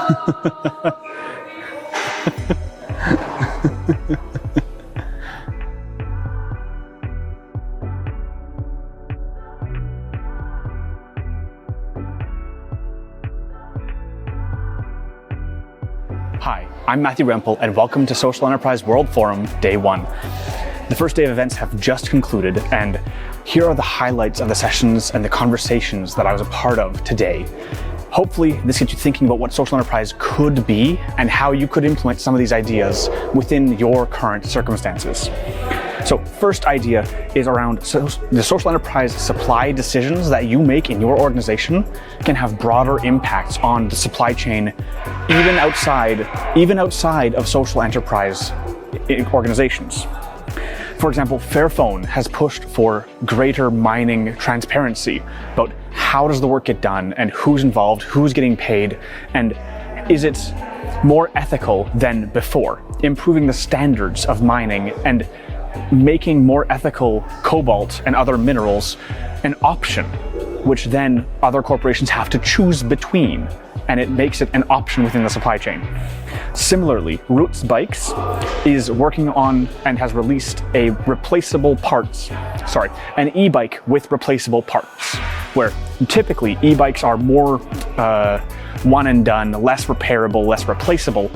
Hi, I'm Matthew Rempel, and welcome to Social Enterprise World Forum Day 1. The first day of events have just concluded, and here are the highlights of the sessions and the conversations that I was a part of today. Hopefully, this gets you thinking about what social enterprise could be and how you could implement some of these ideas within your current circumstances. So, first idea is around the social enterprise supply decisions that you make in your organization can have broader impacts on the supply chain, even outside of social enterprise organizations. For example, Fairphone has pushed for greater mining transparency about how does the work get done and who's involved, who's getting paid, and is it more ethical than before, improving the standards of mining and making more ethical cobalt and other minerals an option, which then other corporations have to choose between, and it makes it an option within the supply chain. Similarly, Roots Bikes is working on and has released an e-bike with replaceable parts, where typically e-bikes are more one and done, less repairable, less replaceable.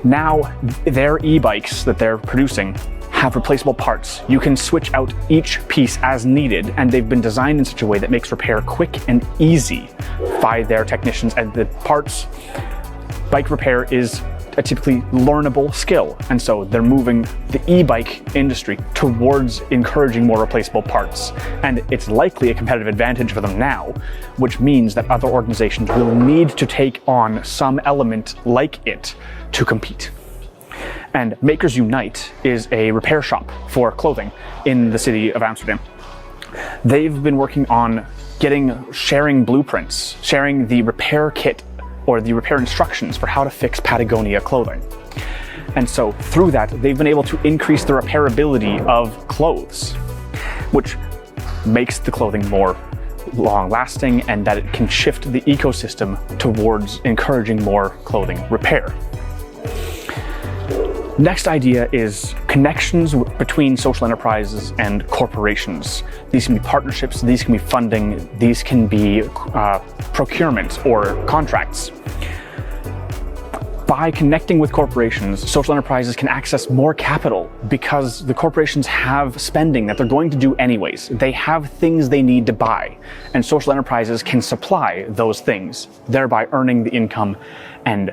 Now their e-bikes that they're producing have replaceable parts. You can switch out each piece as needed, and they've been designed in such a way that makes repair quick and easy by their technicians. And the parts, bike repair is a typically learnable skill, and so they're moving the e-bike industry towards encouraging more replaceable parts. And it's likely a competitive advantage for them now, which means that other organizations will need to take on some element like it to compete. And Makers Unite is a repair shop for clothing in the city of Amsterdam. They've been working on sharing blueprints, sharing the repair kit or the repair instructions for how to fix Patagonia clothing. And so through that, they've been able to increase the repairability of clothes, which makes the clothing more long-lasting and that it can shift the ecosystem towards encouraging more clothing repair. Next idea is connections between social enterprises and corporations. These can be partnerships, these can be funding, these can be procurement or contracts. By connecting with corporations, social enterprises can access more capital because the corporations have spending that they're going to do anyways. They have things they need to buy, and social enterprises can supply those things, thereby earning the income and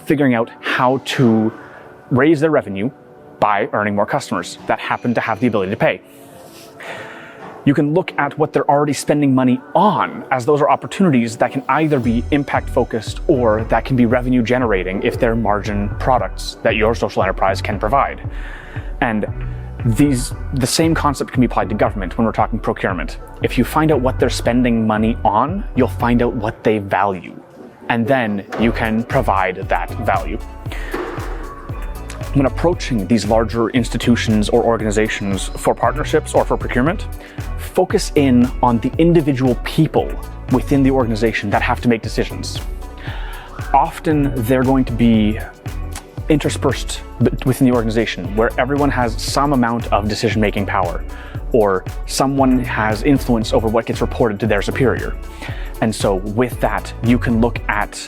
figuring out how to raise their revenue by earning more customers that happen to have the ability to pay. You can look at what they're already spending money on, as those are opportunities that can either be impact focused or that can be revenue generating if they're margin products that your social enterprise can provide. And the same concept can be applied to government when we're talking procurement. If you find out what they're spending money on, you'll find out what they value, and then you can provide that value. When approaching these larger institutions or organizations for partnerships or for procurement, focus in on the individual people within the organization that have to make decisions. Often they're going to be interspersed within the organization where everyone has some amount of decision-making power or someone has influence over what gets reported to their superior. And so with that, you can look at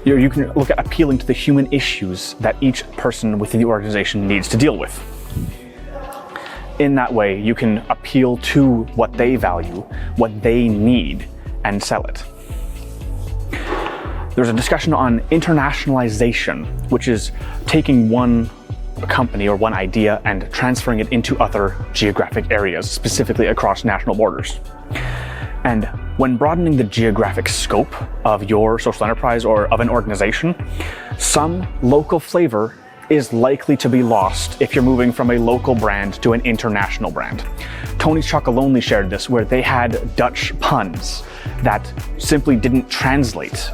you can look at appealing to the human issues that each person within the organization needs to deal with. In that way, you can appeal to what they value, what they need, and sell it. There's a discussion on internationalization, which is taking one company or one idea and transferring it into other geographic areas, specifically across national borders. And when broadening the geographic scope of your social enterprise or of an organization, some local flavor is likely to be lost if you're moving from a local brand to an international brand. Tony's Chocolonely shared this, where they had Dutch puns that simply didn't translate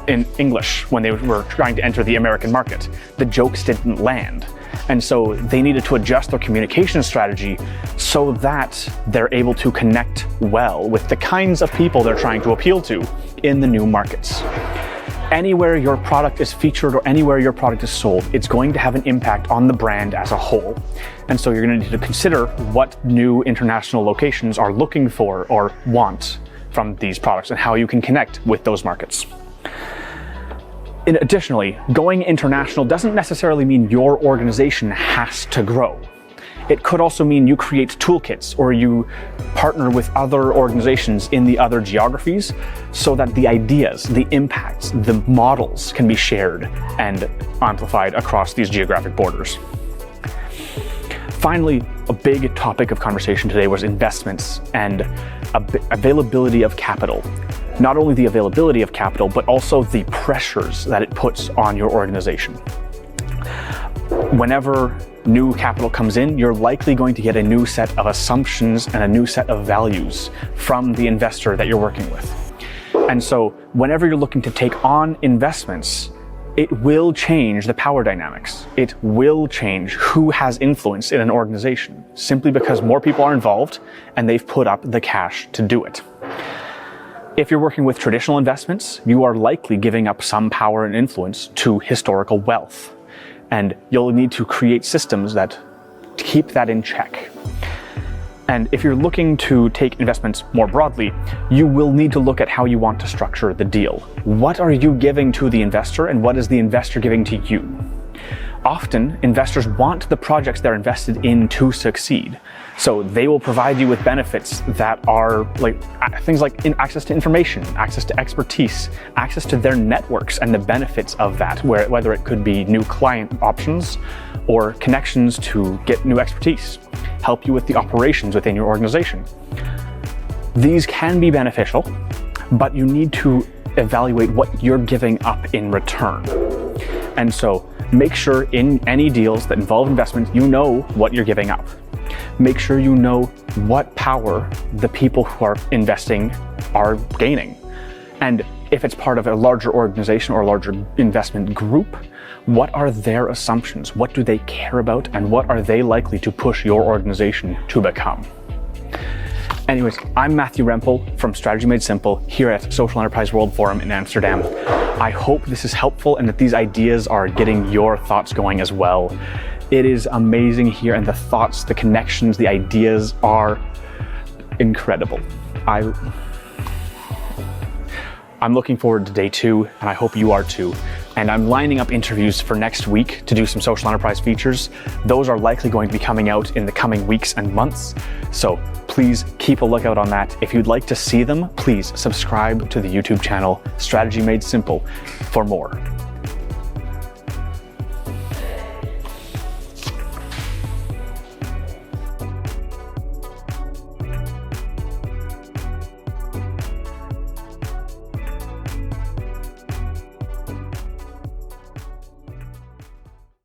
in English when they were trying to enter the American market. The jokes didn't land. And so they needed to adjust their communication strategy so that they're able to connect well with the kinds of people they're trying to appeal to in the new markets. Anywhere your product is featured or anywhere your product is sold, it's going to have an impact on the brand as a whole. And so you're going to need to consider what new international locations are looking for or want from these products and how you can connect with those markets. Additionally, going international doesn't necessarily mean your organization has to grow. It could also mean you create toolkits or you partner with other organizations in the other geographies so that the ideas, the impacts, the models can be shared and amplified across these geographic borders. Finally, a big topic of conversation today was investments and availability of capital. Not only the availability of capital, but also the pressures that it puts on your organization. Whenever new capital comes in, you're likely going to get a new set of assumptions and a new set of values from the investor that you're working with. And so whenever you're looking to take on investments, it will change the power dynamics. It will change who has influence in an organization, simply because more people are involved and they've put up the cash to do it. If you're working with traditional investments, you are likely giving up some power and influence to historical wealth. And you'll need to create systems that keep that in check. And if you're looking to take investments more broadly, you will need to look at how you want to structure the deal. What are you giving to the investor and what is the investor giving to you? Often, investors want the projects they're invested in to succeed. So they will provide you with benefits that are like things like access to information, access to expertise, access to their networks and the benefits of that, whether it could be new client options or connections to get new expertise, help you with the operations within your organization. These can be beneficial, but you need to evaluate what you're giving up in return. And so make sure in any deals that involve investment, you know what you're giving up. Make sure you know what power the people who are investing are gaining. And if it's part of a larger organization or a larger investment group, what are their assumptions? What do they care about? And what are they likely to push your organization to become? Anyways, I'm Matthew Rempel from Strategy Made Simple here at Social Enterprise World Forum in Amsterdam. I hope this is helpful and that these ideas are getting your thoughts going as well. It is amazing here, and the thoughts, the connections, the ideas are incredible. I'm looking forward to day 2, and I hope you are too. And I'm lining up interviews for next week to do some social enterprise features. Those are likely going to be coming out in the coming weeks and months. So please keep a lookout on that. If you'd like to see them, please subscribe to the YouTube channel Strategy Made Simple for more.